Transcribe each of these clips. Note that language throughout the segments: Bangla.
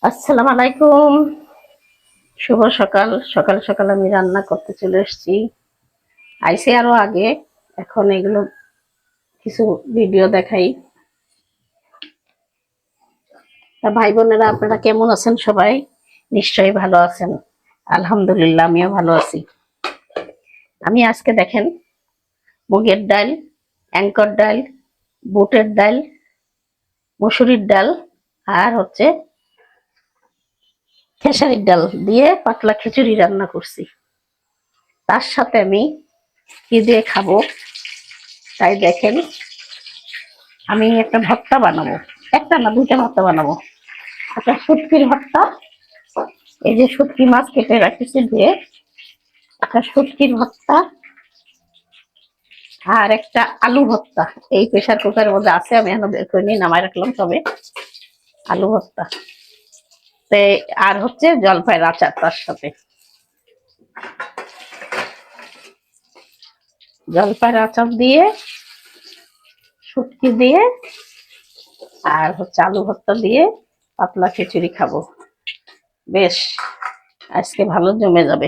আসসালামু আলাইকুম। শুভ সকাল। সকাল সকাল আমি রান্না করতে চলে এসেছি। আইসি আরো আগে। এখন এগুলো কিছু ভিডিও দেখাই। তা ভাই বোনেরা, আপনারা কেমন আছেন? সবাই নিশ্চয়ই ভালো আছেন। আলহামদুলিল্লাহ, আমিও ভালো আছি। আমি আজকে দেখেন মুগের ডাল, অ্যাঙ্কর ডাল, বুটের ডাল, মসুরির ডাল আর খেসারির ডাল দিয়ে পাতলা খিচুড়ি রান্না করছি। তার সাথে আমি কি দিয়ে খাবো তাই দেখেন, আমি একটা ভর্তা বানাবো। একটা না, দুইটা ভর্তা বানাবো। একটা শুটকির ভর্তা, এই যে শুটকি মাছ কেটে রাখতেছি দিয়ে একটা শুটকির ভর্তা, আর একটা আলু ভর্তা। এই প্রেসার কুকারের মধ্যে আছে, আমি এখন বের করে নিয়ে নামাই রাখলাম। তবে আলু ভর্তা আর জলপাইয়ের আচার তার সাথে। জলপাইয়ের আচার দিয়ে, শুটকি দিয়ে, আর আলু ভর্তা দিয়ে পাতলা খিচুড়ি খাবো। বেশ, আজকে ভালো জমে যাবে।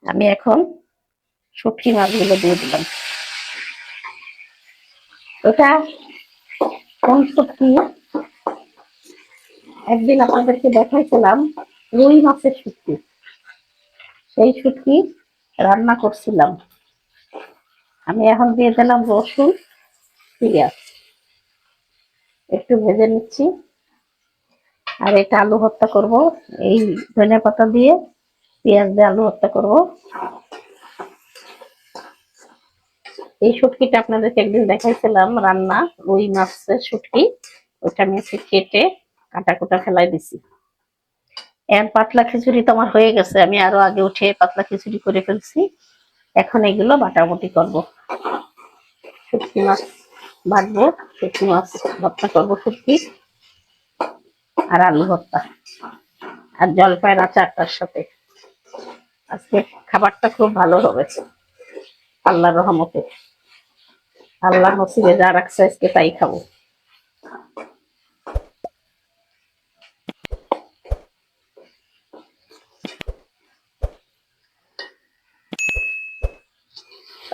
আমি এখন শুটকি মাছগুলো দিয়ে দিলাম। ওটা কোন শুটকি? একদিন আপনাদেরকে দেখাইছিলাম রুই মাছের শুটকি। সেই শুটকি রান্না করছিলাম। আমি এখন দিয়ে দিলাম রসুন, পেঁয়াজ, একটু ভেজে নিচ্ছি। আর এটা আলু ভর্তা করব, এই ধনিয়া পাতা দিয়ে পেঁয়াজ দিয়ে আলু ভর্তা করব। এই শুটকিটা আপনাদেরকে একদিন দেখাইছিলাম রান্না, রুই মাছের শুটকি। ওটা আমি কেটে কাটা কুটা ফেলাই দিছি। পাতলা খিচুড়ি তো আমার হয়ে গেছে, আমি আরো আগে উঠে পাতলা খিচুড়ি করে ফেলছি। এখন এগুলো বাটাবাটি করব। শুটকি মাছ বাটবো, শুটকি মাছ ভর্তা করবো, শুটকি আর আলু ভর্তা আর জলপাইয়ের আচারটার সাথে। আজকে খাবারটা খুব ভালো হবে আল্লাহর রহমতে। আল্লাহ নসিবে যা রাখছে আজকে তাই খাবো।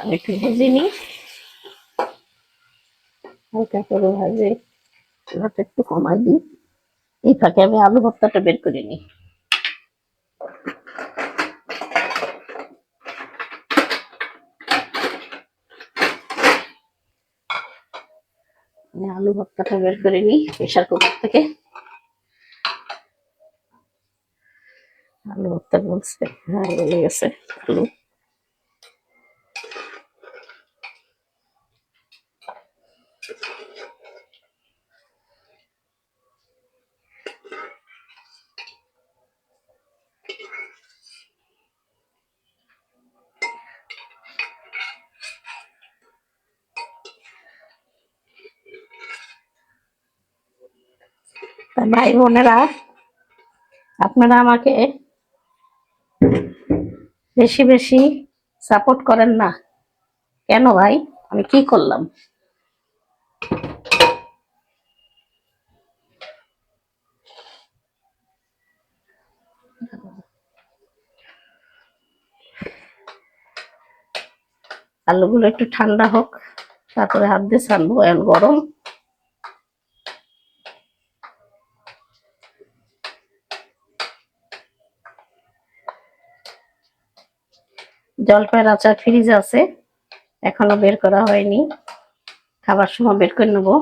আমি একটু ভেজে নিই, হালকা করে ভাজে চুলাটা একটু কমাই দিই। এই ফাঁকে আমি আলু ভর্তাটা বের করে নিই। আমি আলু ভর্তাটা বের করে নিই প্রেসার কুকার থেকে। আলু ভর্তা বলছে, হ্যাঁ গলে গেছে আলু। তা ভাই বোনেরা, আপনারা আমাকে বেশি বেশি সাপোর্ট করেন না কেন ভাই? আমি কি করলাম? আলুগুলো একটু ঠান্ডা হোক, তারপরে হাত দিয়ে ছানবো। এখন গরম। জলপাইয়ের আচার ফ্রিজে আছে, এখনো বের করা হয়নি। খাবার সময় বের করে নেবো।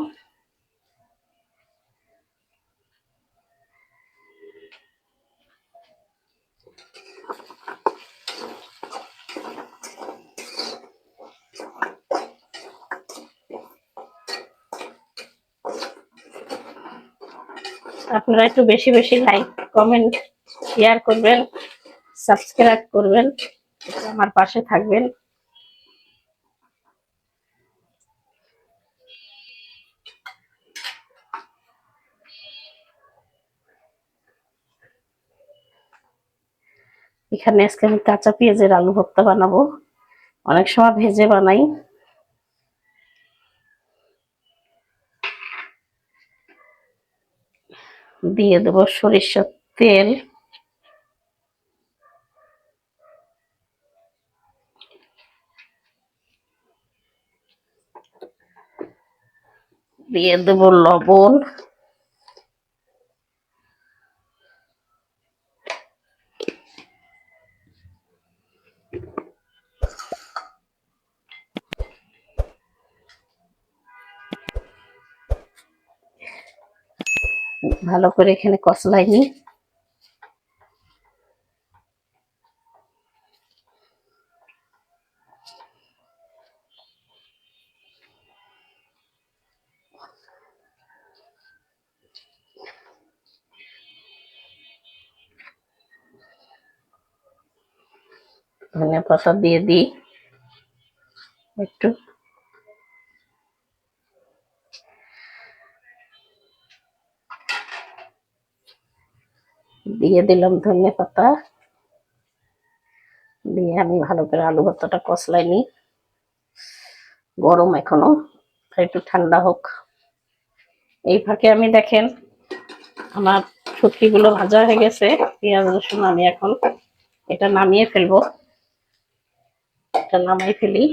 আপনারা একটু বেশি বেশি লাইক, কমেন্ট, শেয়ার করবেন, সাবস্ক্রাইব করবেন, আমার পাশে থাকবেন। এখানে আজকে আমি কাঁচা পেঁয়াজের আলু ভর্তা বানাবো। অনেক সময় ভেজে বানাই। দিয়ে দেব সরিষার তেল, দিয়ে দেব লবণ, ভালো করে এখানে কষলাই নি। ধনিয়া পাতা দিয়ে দিই একটু, দিয়ে দিলাম ধনিয়া পাতা, দিয়ে আমি ভালো করে আলু ভর্তাটা কষলাই নি। গরম এখনো, একটু ঠান্ডা হোক। এই ফাঁকে আমি দেখেন আমার শুটকি গুলো ভাজা হয়ে গেছে, পেঁয়াজ রসুন আমি এখন এটা নামিয়ে ফেলবো। এটা নামাই ফেলি,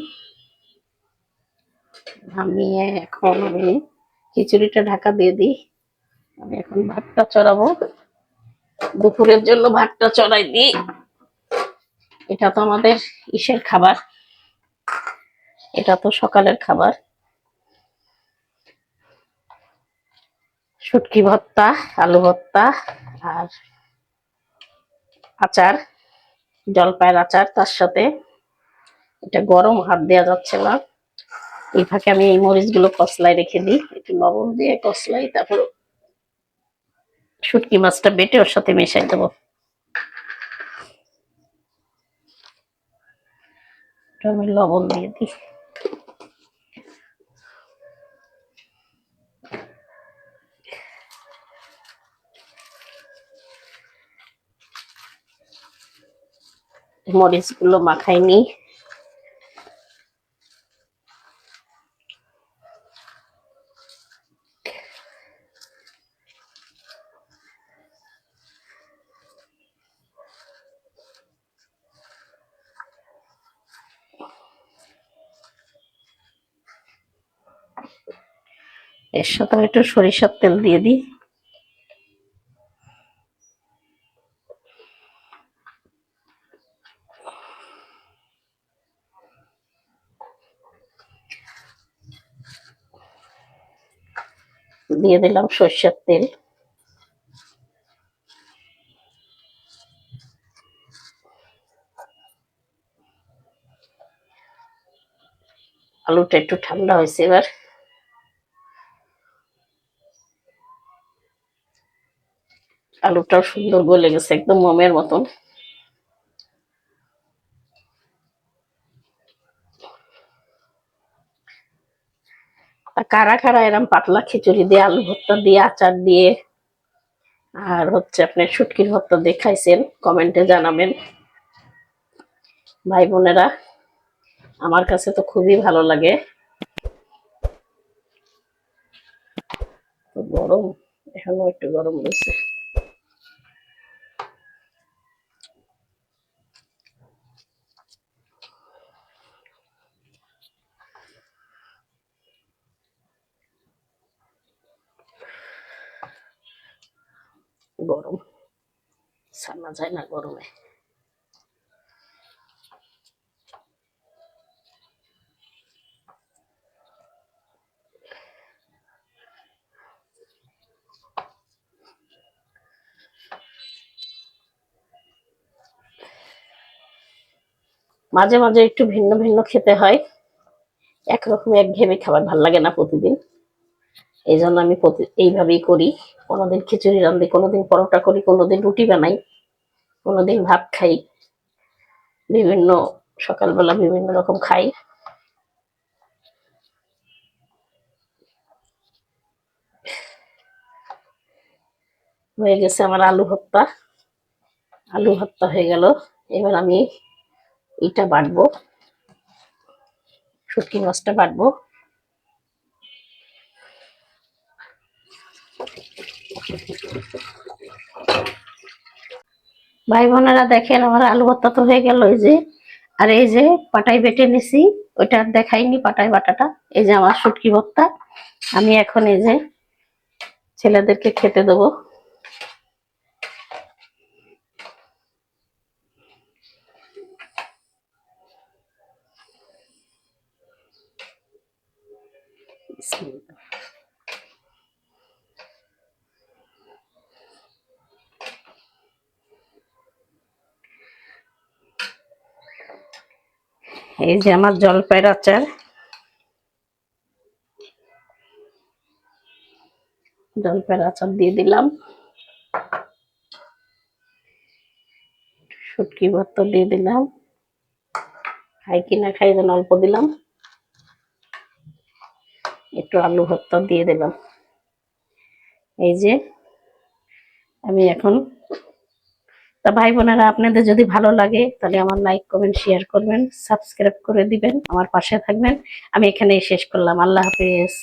নামিয়ে এখন আমি খিচুড়িটা ঢাকা দিয়ে দিই। আমি এখন ভাতটা চড়াবো, দুপুরের জন্য ভাতটা চড়াই দিই। এটা তো আমাদের ইসের খাবার, এটা তো সকালের খাবার। শুটকি ভর্তা, আলু ভর্তা আর আচার, জলপাইয়ের আচার তার সাথে। এটা গরম, হাত দেওয়া যাচ্ছে না। এই ফাঁকে আমি এই মরিচ গুলো কসলায় রেখে দিই, একটু লবণ দিয়ে কসলাই, তারপর শুটকি মাছটা বেটে ওর সাথে মেশাই দেবো। আমি লবণ দিয়ে দিই। মরিচ গুলো মাখাই নি। এর সাথে একটু সরিষার তেল দিয়ে দিই। দিয়ে দিলাম সরষের তেল, আলুটা একটু ঠান্ডা হয়েছে এবার। আলুটাও সুন্দর গলে গেছে, একদম মোমের মতন। কারা কারা এরম পাতলা খিচুড়ি দিয়ে, আলু ভর্তা দিয়ে, আচার দিয়ে আর হচ্ছে আপনার শুটকির ভর্তা দিয়ে খাইছেন, কমেন্টে জানাবেন ভাই বোনেরা। আমার কাছে তো খুবই ভালো লাগে। গরম, এখনো একটু গরম রয়েছে। গরম, ছাড়া যায় না গরমে। মাঝে মাঝে একটু ভিন্ন ভিন্ন খেতে হয়, একরকম একঘেয়েমি খাবার ভাল লাগে না প্রতিদিন। এই জন্য আমি এইভাবেই করি। কোনোদিন খিচুড়ি রান্ধি, কোনোদিন পরোটা করি, কোনোদিন রুটি বানাই, কোনোদিন ভাত খাই। বিভিন্ন সকালবেলা বিভিন্ন রকম খাই। হয়ে গেছে আমার আলু ভর্তা। আলু ভর্তা হয়ে গেল। এবার আমি এটা বাটবো, শুটকি মাছটা বাটবো। ভাই বোনেরা দেখেন আমার আলু ভর্তা তো হয়ে গেল। এই যে, আর এই যে পাটাই বেটে নিছি, ওইটা আর দেখাইনি পাটাই বাটাটা। এই যে আমার শুটকি ভর্তা, আমি এখন এই যে ছেলেদেরকে খেতে দেবো। এই যে আমার জলপাইয়ের আচার, জলপাইয়ের আচার দিয়ে দিলাম, শুটকি ভর্তা দিয়ে দিলাম, খাই কিনা খাই যেন অল্প দিলাম, একটু আলু ভর্তা দিয়ে দিলাম। এই যে আমি এখন, তা ভাই বোনেরা আপনাদের যদি ভালো লাগে তাহলে আমার লাইক কমেন্ট শেয়ার করবেন, সাবস্ক্রাইব করে দিবেন, আমার পাশে থাকবেন। আমি এখানেই শেষ করলাম। আল্লাহ হাফেজ।